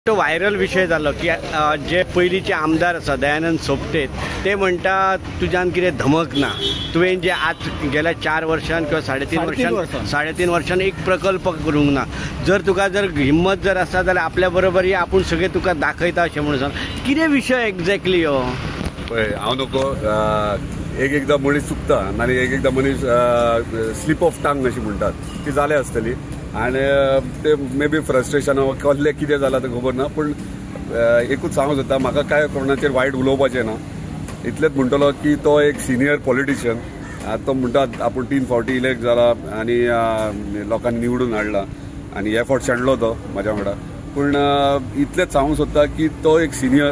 तो व्हायरल विषय जालो की जे पयलींचे आमदार आसा दयानंद सोपटे ते म्हणटा तुज्यान कितें धमक ना, तुवें जे आज गेल्या 4 वर्षान किंवा 3.5 वर्षान एक प्रकल्प करूंक ना, जर हिम्मत जर आसा जाल्यार आपल्या बरोबर या आपूण सगळे तुका दाखयता अशें म्हणून सांग. कितें विशय एक्झॅक्टली हो? पळय हांव नको एकदां मनीस चुकता आनी एकदां मनीस स्लीप ऑफ टंग अशी म्हणटात ती जाले आसतली आनी ते मे बी फ्रस्ट्रेशन कसलें कितें जालां तें खबर ना. पूण एकूच सांगूंक सोदता म्हाका काय कोणाचेर वायट उलोवपाचें ना. इतलेंच म्हणटलो की तो एक सिनियर पॉलिटिशियन, तो म्हणटात आपूण 3 फावटी इलेक्ट जाला आनी लोकांनी निवडून हाडला आनी एफर्ट शेणलो तो म्हाज्या वांगडा. पूण इतलेंच सांगूंक सोदता की तो एक सिनियर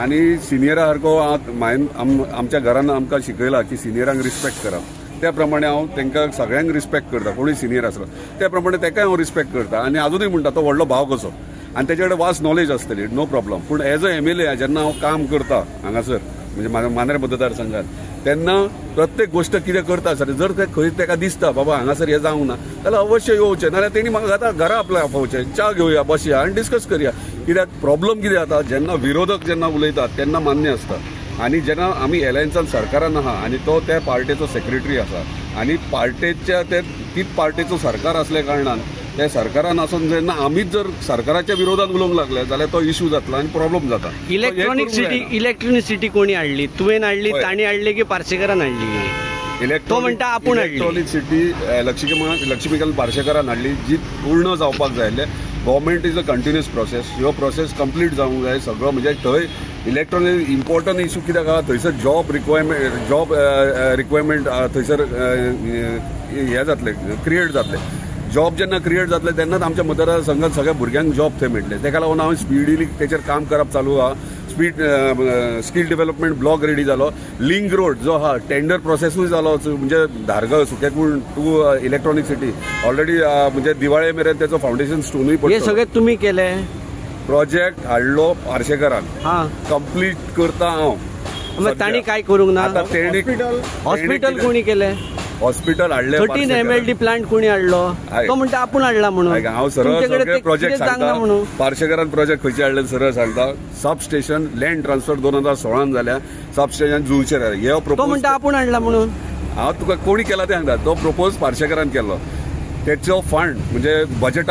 आनी सिनियरा सारको आमच्या घरान आमकां शिकयला की सिनियरांक रिस्पेक्ट करप. त्या प्रमाणे हांव तांकां सगळ्यांक रिस्पेक्ट करता, कोणूय सिनियर आसलो त्या प्रमाणे ताकाय हांव रिस्पेक्ट करता आनी अजूनय म्हणटा तो व्हडलो भाव कसो आनी तेचे कडेन वास्ट नॉलेज आसतली, नो प्रॉब्लम. पूण एज अ MLA जेन्ना हांव काम करता हांगासर म्हणजे मांद्रे मतदारसंघात तेन्ना प्रत्येक गोष्ट कितें करता आसतना जर ते खंय ताका दिसता बाबा हांगासर हें जावंक ना जाल्यार अवश्य येवचें, नाल्यार तेणी म्हाका आतां घरा आपल्या आपोवचें, च्या घेवया बसया आनी डिस्कस करया. कित्याक प्रॉब्लम कितें जाता जेन्ना विरोधक जेन्ना उलयतात तेन्ना मान्य आसता आनी जेन्ना आमी एलायन्सान सरकारान आहा आनी तो त्या पार्टीचो सेक्रेटरी आसा आनी पार्टीच्या तीच पार्टीचो सरकार असल्या कारणान त्या सरकारान आसून जेन्ना आमीच जर सरकाराच्या विरोधात उलोवंक लागले जाल्यार तो इश्यू जातलो आनी प्रॉब्लेम जाता. इलेक्ट्रॉनिक कोणी हाडली? तुवें हाडली, ताणी हाडली की पार्सेकरान हाडली? तो म्हणटा आपूण हाडली. इलेक्ट्रॉनिक सिटी लक्ष्मीकांत पार्सेकरान हाडली जी पूर्ण जावपाक जाय. Government is a continuous process. ह्यो प्रोसेस कंप्लीट जावंक जाय सगळो. म्हणजे थंय इलेक्ट्रॉनिक इम्पॉर्टंट इश्यू कित्याक आहा थंयसर जॉब रिक्वायरमेंट थंयसर हे जातले क्रिएट जातले. जॉब जेन्ना क्रिएट जातले तेन्नाच आमच्या मतदारसंघात सगळ्या भुरग्यांक जॉब थंय मेळटले. तेका लागून हांव स्पिडीली तेचेर काम करप चालू आहा. स्किल डेव्हलपमेंट ब्लॉक रेडी जालो. लिंक रोड जो आहा टेंडर प्रोसेसूय जालो म्हणजे धारगळ सुकेकूण टू इलेक्ट्रॉनिक सिटी ऑलरेडी म्हणजे दिवाळे मेरेन त्याचो फाउंडेशन स्टोनूय पडलो. हे सगळे तुम्ही केले? प्रोजेक्ट हाडलो पार्सेकरान, कंप्लीट करता हांव. ताणी काय करूंक ना? हॉस्पिटल कोणी केले? हॉस्पिटल हाडले. 13 MLD प्लांट कोणी हाडलो? तो म्हणटा आपूण हाडला म्हणून. हांव सरळ प्रोजेक्ट सांगता. पार्सेकरान प्रोजेक्ट खंयचे हाडले सरळ सांगता. सब स्टेशन लँड ट्रान्सफर 2016 जाल्या. सब स्टेशन जुळचेर हे तो म्हणटा आपूण हाडला म्हणून. हांव तुका कोणी केला ते सांगता. तो प्रपोज पार्सेकरान केलो. तेचो फंड म्हणजे बजेट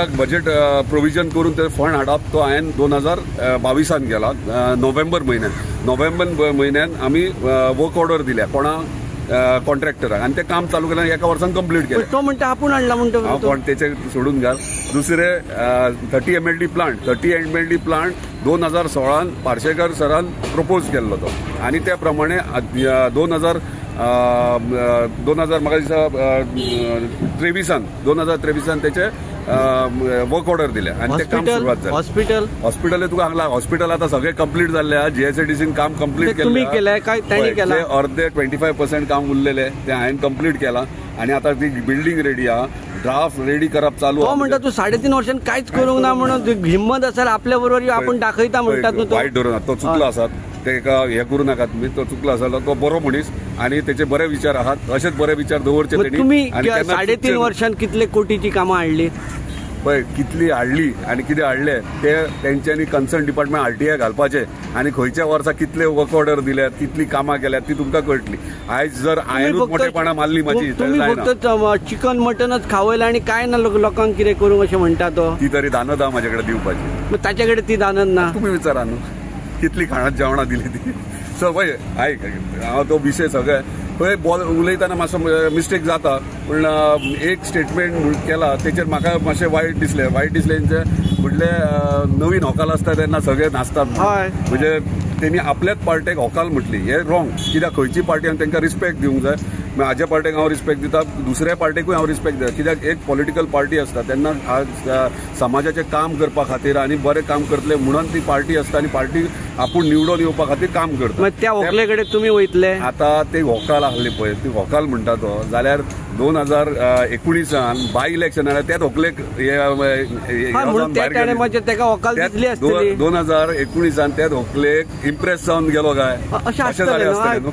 प्रोविजन करून ते फंड हाडप तो हांवें 2022 केला नोव्हेंबर म्हयन्यान आमी वर्क ऑर्डर दिल्या कोणा कॉन्ट्रॅक्टराक आनी ते काम चालू केलें. एका वर्सान कंप्लीट केलें. तो म्हणटा आपूण हाडला म्हणटा. हांव तेचे सोडून घाल. दुसरे 30 MLD प्लांट 2016 पार्सेकर सरान प्रपोज केल्लो तो आनी त्या प्रमाणे 2023 त्याचे वर्क ऑर्डर दिले आणि ते काम सुरुवात झाली. हॉस्पिटल तुका सांगला हॉस्पिटल आता सगळे कंप्लीट झाले. GSATCन काम कंप्लीट केलें. अर्धे 25% काम उरलेले ते हांवें कंप्लीट केला आणि आता ती बिल्डिंग रेडी आहा. ड्राफ्ट रेडी करप चालू. तो म्हणटा तू 3.5 वर्षान कांयच करूंक ना म्हणून हिम्मत आसा आपल्या बरोबर आपण दाखयता म्हणटात. वायट धरून तो चुकलो आसात तेका हे करू नका तुम्ही. तो चुकलो आसलो. तो बरो मनीस आणि त्याचे बरे विचार आहात. असेच बरे विचार दवरचे. तुम्ही 3.5 वर्षांत कितले कोटीची कामां हाडली? पळय कितली हाडली आणि कितें हाडले ते तेंच्यांनी कन्सर्न डिपार्टमेंट RTI घालपाचे आणि खंयच्या वर्सा कितले वर्क ऑर्डर दिल्यात कितली कामां केल्यात ती तुमकां कळटली. आयज जर हांवेंच मोठेपणां मारली म्हाजी फक्त चिकन मटनच खावयला आणि काय ना लोकांक कितें करूंक अशें म्हणटा तो. ती तरी दानद आहा म्हाजे कडेन दिवपाची. ताचे कडेन ती दानद ना. तुम्ही विचारा न्हू कितली खाणां जेवणां दिली ती. सो पळय आयक हांव तो विशय सगळे खंय उलयतना मातसो मिस्टेक जाता. पूण एक स्टेटमेंट केला तेचेर म्हाका मातशें वायट दिसलें म्हटले नवीन होकाल आसता तेन्ना सगळे नाचतात म्हणजे तेणी आपल्याच पार्टेक होकाल म्हटली. हे रॉंग. कित्याक खंयची पार्टी तांकां रिस्पेक्ट दिवंक जाय. म्हाज्या पार्टेक हांव रिस्पेक्ट दिता. दुसऱ्या पार्टेकूय हांव रिस्पेक्ट दिता. कित्याक एक पॉलिटिकल पार्टी आसता तेन्ना समाजाचें काम करपा खातीर आनी बरें काम करतले म्हणून ती पार्टी आसता आनी पार्टी आपूण निवडून येवपा खातीर काम करता. त्या व्हंकलेकडे तुम्ही वयतले? आता ते व्हंकल आहले पळय, ती व्हंकल म्हणटा तो, जाल्यार 2019 बाय इलेक्शन त्याच व्हंकलेक 2019 त्याच व्हंकलेक इम्प्रेस जावन गेलो काय, अशें जालें आसतलें न्हू.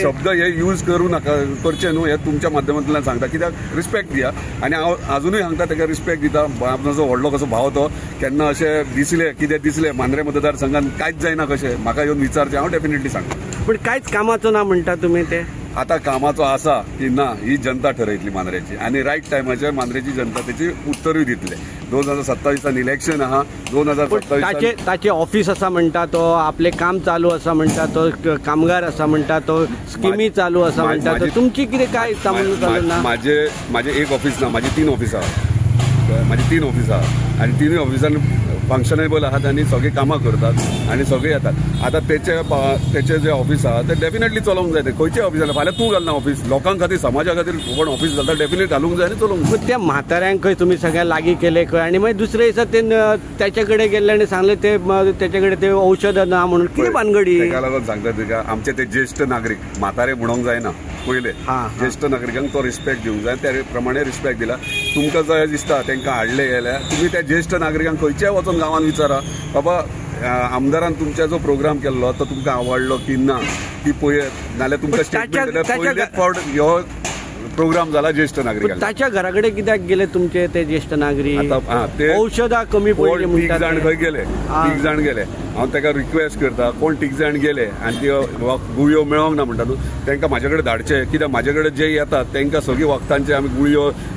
शब्द हे यूज करू नाका, करचे न्हू, हे तुमच्या माध्यमांतल्यान सांगता. कित्याक रिस्पेक्ट दिया, आनी हांव अजूनय सांगता ताका रिस्पेक्ट दिता. आपणाचो व्हडलो कसो भाव तो, केन्ना अशें दिसलें कितें दिसलें मांद्रे मतदारसंघात कांयच जायना कशें म्हाका येवन विचारचें, हांव डेफिनेटली सांगता. पण कांयच कामाचो ना म्हणटा तुमी ते? आता कामाचो आसा की ना ही जनता ठरयतली मांद्रेची, आनी रायट टायमाचेर मांद्रेची जनता तेची उत्तरूय दितले. 2027 इलेक्शन आहा, 2027 ताचे ऑफिस आसा म्हणटा तो, आपले काम चालू आसा म्हणटा तो, कामगार आसा म्हणटा तो, स्किमी चालू आसा म्हणटा तो. तुमची कितें काय चालू ना? माझे एक ऑफिस ना, माझी 3 ऑफिस आहा, माझी 3 ऑफिस आहा, आनी 3 ऑफिसान फंक्शनेबल आहात आनी सगळी कामां करतात आनी सगळे येतात. आता तेचे जे ऑफिस आहा ते डेफिनेटली चलोवंक जाय. ते खंयचे ऑफिस जाल्यार फाल्यां तूं घालना ऑफिस, लोकां खातीर समाजा खातीर कोण ऑफिस घालता डेफिनेट घालूंक जाय आनी चलोवंक जाय. त्या म्हाताऱ्यांक खंय तुमी सगळ्या लागीं केले खंय, आनी मागीर दुसरे दिसा ते त्याचे कडेन गेले आनी सांगले ते त्याचे कडेन ते औषध ना म्हणून, कितें भानगडी? ताका लागून सांगता तुका, आमचे ते ज्येष्ठ नागरीक म्हातारे म्हणूंक जायना. पयले ज्येष्ठ नागरिकांक तो रिस्पेक्ट दिवंक जाय, त्या प्रमाणे रिस्पेक्ट दिला. तुमकां जर दिसता तांकां हाडले गेल्या, तुम्ही त्या ज्येष्ठ नागरिकांक खंयच्याय वचून गांवांत विचारा, बाबा आमदारान तुमच्या जो प्रोग्राम केल्लो तो तुमकां आवडलो की ना, ती पळयत. नाल्यार तुमकां स्टेटमेंट पयलेच फावट ह्यो प्रोग्राम झाला ज्येष्ठ नागरिक. ताच्या घराकडे कित्याक गेले तुमचे ते ज्येष्ठ नागरिक? औषधां कमी पडली म्हणटा. 3 जाण खंय गेले, 3 जाण गेले. हांव ताका रिक्वेस्ट करता, कोण 3 जाण गेले आनी त्यो गुळयो मेळोंक ना म्हणटा न्हू, तांकां म्हाजे कडेन धाडचे. कित्याक म्हाजे कडेन जे येतात तांकां सगळी वखदांचे आमी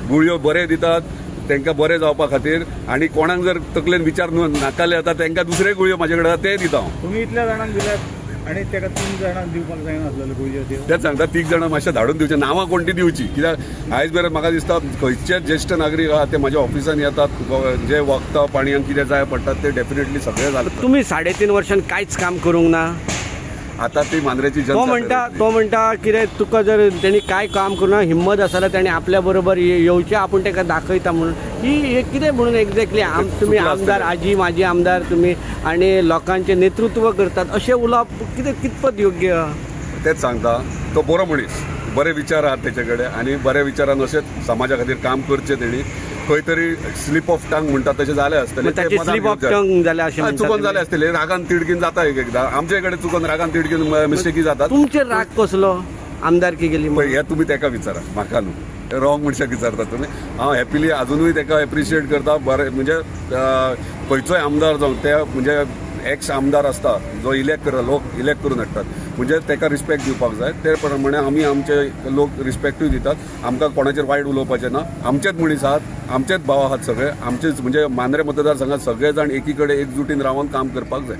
गुळयो बरे दितात, तांकां बरें जावपा खातीर. आनी कोणाक जर तकलेन विचार नाकाले जाता तांकां दुसरे गुळयो म्हाजे कडेन ते दिता हांव. तुमी इतल्या जाणांक दिल्यात आनी ताका 3 जाणांक दिवपाक जायना आसलेले गुळयो त्यो? तेच सांगता, 3 जाणां मातशें धाडून दिवचे, नांवां कोणती दिवची. कित्याक आयज मेरेन म्हाका दिसता खंयचे ज्येश्ठ नागरीक आहात ते म्हाज्या ऑफिसान येतात, जे वखदां पाणयाक कितें जाय पडटात ते डेफिनेटली सगळे जातात. तुमी 3.5 वर्षान कांयच काम करूंक ना? आता ती मांद्रेची जनता तो म्हणटा कितें तुका जर तेणी काय काम करूं ना, हिम्मत आसा जाल्यार तेणी आपल्या बरोबर येवचें, आपूण ताका दाखयता म्हणून. ही कितें म्हणून एक्झॅक्टली तुमी आमदार, आजी माजी आमदार तुमी, आनी लोकांचे नेतृत्व करतात, अशें उलोवप कितें कितपत योग्य? तेच सांगता, तो बरो मनीस, बरे विचार आहात तेचे कडेन आनी बरे विचारान अशेंच समाजा खातीर काम करचें. तेणी खंय तरी स्लीप ऑफ टंग म्हणटा तशें जालें आसतलें, स्लीप ऑफ टंग जालें अशें चुकोन जालें आसतलें. रागान तिडकीन जाता एकदां, आमचे कडेन चुकोन रागान तिडकीन मिस्टेकी जातात. तुमचेर राग कसलो आमदारकी गेली? हे तुमी ताका विचारा, म्हाका न्हू. रॉंग मनशाक विचारता तुमी. हांव हॅपिली अजुनूय ताका एप्रिशिएट करता. बरें म्हणजे खंयचोय आमदार जावं ते म्हणजे एक्स आमदार असता जो इलेक्ट करता, लोक इलेक्ट करून हाडटात, म्हणजे ताका रिस्पेक्ट दिवपाक जाय. ते प्रमाणे आमी आमचे लोक रिस्पेक्टूय दितात. आमकां कोणाचेर वायट उलोवपाचें ना. आमचेच मनीस आहात, आमचेच भाव आहात सगळे, आमचेच म्हणजे मांद्रे मतदारसंघात सगळे जाण एकी कडेन एकजुटीन रावन काम करपाक जाय.